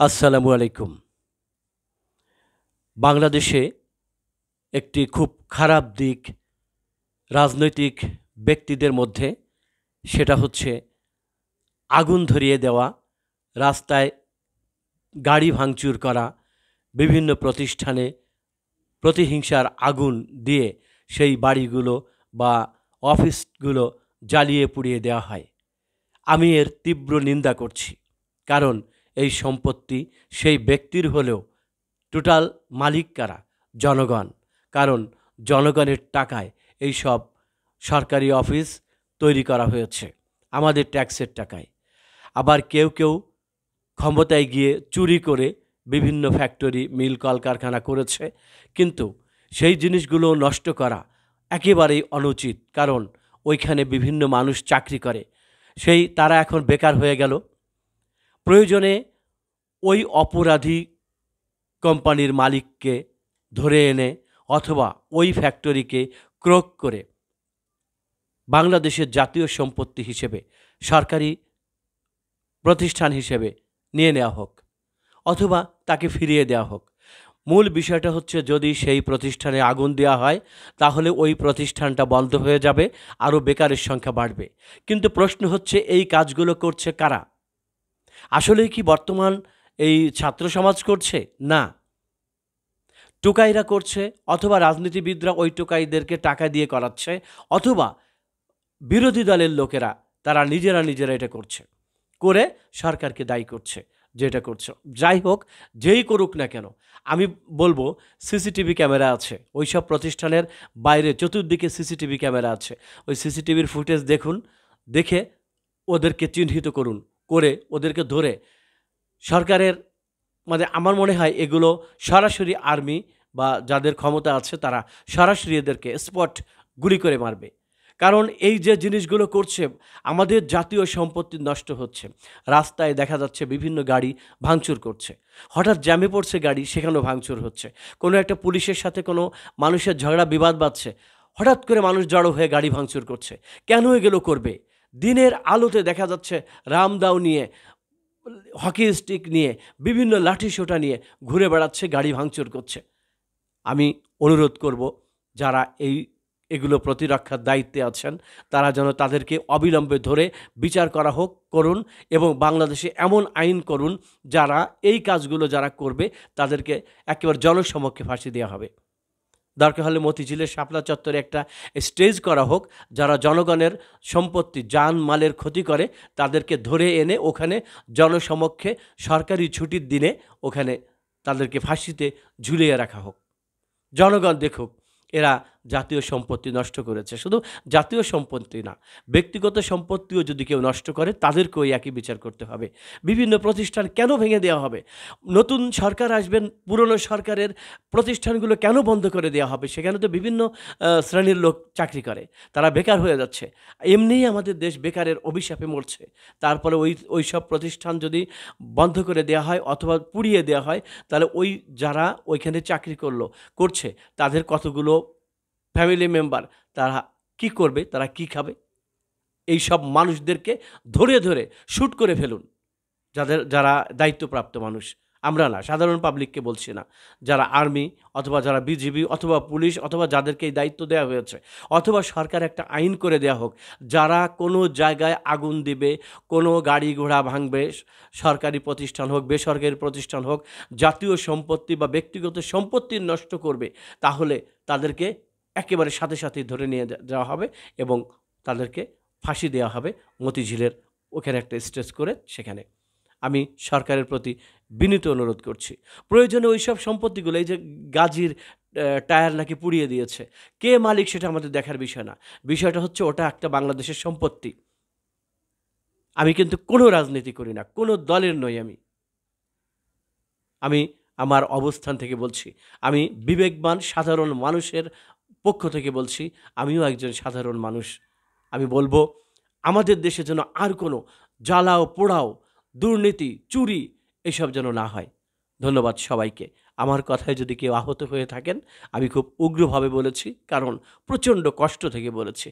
আসসালামু আলাইকুম। বাংলাদেশে একটি খুব খারাপ দিক রাজনৈতিক ব্যক্তিদের মধ্যে, সেটা হচ্ছে আগুন ধরিয়ে দেওয়া, রাস্তায় গাড়ি ভাঙচুর করা, বিভিন্ন প্রতিষ্ঠানে প্রতিহিংসার আগুন দিয়ে সেই বাড়িগুলো বা অফিসগুলো জ্বালিয়ে পুড়িয়ে দেওয়া হয়। আমি এর তীব্র নিন্দা করছি, কারণ এই সম্পত্তি সেই ব্যক্তির হলেও টোটাল মালিক কারা? জনগণ। কারণ জনগণের টাকায় এই সব সরকারি অফিস তৈরি করা হয়েছে, আমাদের ট্যাক্সের টাকায়। আবার কেউ কেউ ক্ষমতায় গিয়ে চুরি করে বিভিন্ন ফ্যাক্টরি, মিল, কলকারখানা করেছে, কিন্তু সেই জিনিসগুলো নষ্ট করা একেবারেই অনুচিত। কারণ ওইখানে বিভিন্ন মানুষ চাকরি করে, তারা এখন বেকার হয়ে গেল। প্রয়োজনে ওই অপরাধী কোম্পানির মালিককে ধরে এনে অথবা ওই ফ্যাক্টরিকে ক্রোক করে বাংলাদেশের জাতীয় সম্পত্তি হিসেবে, সরকারি প্রতিষ্ঠান হিসেবে নিয়ে নেওয়া হোক, অথবা তাকে ফিরিয়ে দেওয়া হোক। মূল বিষয়টা হচ্ছে, যদি সেই প্রতিষ্ঠানে আগুন দেওয়া হয় তাহলে ওই প্রতিষ্ঠানটা বন্ধ হয়ে যাবে, আরও বেকারের সংখ্যা বাড়বে। কিন্তু প্রশ্ন হচ্ছে, এই কাজগুলো করছে কারা? আসলেই কি বর্তমান এই ছাত্র সমাজ করছে? না, টোকাইরা করছে, অথবা রাজনীতিবিদরা ওই টোকাইদেরকে টাকা দিয়ে করাচ্ছে, অথবা বিরোধী দলের লোকেরা তারা নিজেরা এটা করছে, করে সরকারকে দায়ী করছে যে এটা করছে। যাই হোক, যেই করুক না কেন, আমি বলবো সিসিটিভি ক্যামেরা আছে ওই সব প্রতিষ্ঠানের বাইরে, চতুর্দিকে সিসিটিভি ক্যামেরা আছে। ওই সিসিটিভির ফুটেজ দেখুন, দেখে ওদেরকে চিহ্নিত করুন, করে ওদেরকে ধরে সরকারের, মানে আমার মনে হয় এগুলো সরাসরি আর্মি বা যাদের ক্ষমতা আছে তারা সরাসরি এদেরকে স্পট গুলি করে মারবে। কারণ এই যে জিনিসগুলো করছে, আমাদের জাতীয় সম্পত্তি নষ্ট হচ্ছে। রাস্তায় দেখা যাচ্ছে বিভিন্ন গাড়ি ভাঙচুর করছে, হঠাৎ জ্যামে পড়ছে গাড়ি, সেখানেও ভাঙচুর হচ্ছে। কোনো একটা পুলিশের সাথে কোনো মানুষের ঝগড়া বিবাদ বাঁধছে, হঠাৎ করে মানুষ জড়ো হয়ে গাড়ি ভাঙচুর করছে। কেন এগুলো করবে? দিনের আলোতে দেখা যাচ্ছে রামদাও নিয়ে, হকি স্টিক নিয়ে, বিভিন্ন লাঠি সোটা নিয়ে ঘুরে বেড়াচ্ছে, গাড়ি ভাঙচুর করছে। আমি অনুরোধ করব, যারা এগুলো প্রতিরক্ষার দায়িত্বে আছেন, তারা যেন তাদেরকে অবিলম্বে ধরে বিচার করা হোক, করুন, এবং বাংলাদেশে এমন আইন করুন যারা এই কাজগুলো যারা করবে তাদেরকে একেবারে জনসমক্ষে ফাঁসি দেওয়া হবে। দরকার হলে মতিঝিলের শাপলা চত্বরে একটা স্টেজ করা হোক, যারা জনগণের সম্পত্তি, জান মালের ক্ষতি করে তাদেরকে ধরে এনে ওখানে জনসমক্ষে সরকারি ছুটির দিনে ওখানে তাদেরকে ফাঁসিতে ঝুলিয়ে রাখা হোক। জনগণ দেখুক এরা জাতীয় সম্পত্তি নষ্ট করেছে। শুধু জাতীয় সম্পত্তি না, ব্যক্তিগত সম্পত্তিও যদি কেউ নষ্ট করে তাদেরকেও একই বিচার করতে হবে। বিভিন্ন প্রতিষ্ঠান কেন ভেঙে দেওয়া হবে? নতুন সরকার আসবেন, পুরনো সরকারের প্রতিষ্ঠানগুলো কেন বন্ধ করে দেওয়া হবে? সেখানে তো বিভিন্ন শ্রেণীর লোক চাকরি করে, তারা বেকার হয়ে যাচ্ছে। এমনিই আমাদের দেশ বেকারের অভিশাপে মরছে। তারপরে ওই সব প্রতিষ্ঠান যদি বন্ধ করে দেওয়া হয় অথবা পুড়িয়ে দেওয়া হয়, তাহলে যারা ওইখানে চাকরি করছে তাদের কতগুলো ফ্যামিলি মেম্বার, তারা কি করবে? তারা কি খাবে? এই সব মানুষদেরকে ধরে ধরে শ্যুট করে ফেলুন, যারা দায়িত্বপ্রাপ্ত মানুষ। আমরা না, সাধারণ পাবলিককে বলছি না, যারা আর্মি অথবা যারা বিজিবি অথবা পুলিশ অথবা যাদেরকে এই দায়িত্ব দেওয়া হয়েছে, অথবা সরকার একটা আইন করে দেওয়া হোক, যারা কোনো জায়গায় আগুন দিবে, কোনো গাড়ি ঘোড়া ভাঙবে, সরকারি প্রতিষ্ঠান হোক, বেসরকারি প্রতিষ্ঠান হোক, জাতীয় সম্পত্তি বা ব্যক্তিগত সম্পত্তি নষ্ট করবে, তাহলে তাদেরকে একেবারে সাথে সাথেই ধরে নিয়ে যাওয়া হবে এবং তাদেরকে ফাঁসি দেওয়া হবে মতিঝিলের ওখানে একটা স্টেজ করে। সেখানে আমি সরকারের প্রতি বিনীত অনুরোধ করছি, প্রয়োজনে ওই সব সম্পত্তিগুলো, এই যে গাজীর টায়ার নাকি পুড়িয়ে দিয়েছে, কে মালিক সেটা আমাদের দেখার বিষয় না। বিষয়টা হচ্ছে ওটা একটা বাংলাদেশের সম্পত্তি। আমি কিন্তু কোনো রাজনীতি করি না, কোনো দলের নই। আমি আমার অবস্থান থেকে বলছি, আমি বিবেকবান সাধারণ মানুষের পক্ষ থেকে বলছি, আমিও একজন সাধারণ মানুষ। আমি বলবো, আমাদের দেশে যেন আর কোনো জ্বালাও পোড়াও, দুর্নীতি, চুরি এসব যেন না হয়। ধন্যবাদ সবাইকে। আমার কথায় যদি কেউ আহত হয়ে থাকেন, আমি খুব উগ্রভাবে বলেছি, কারণ প্রচণ্ড কষ্ট থেকে বলেছি।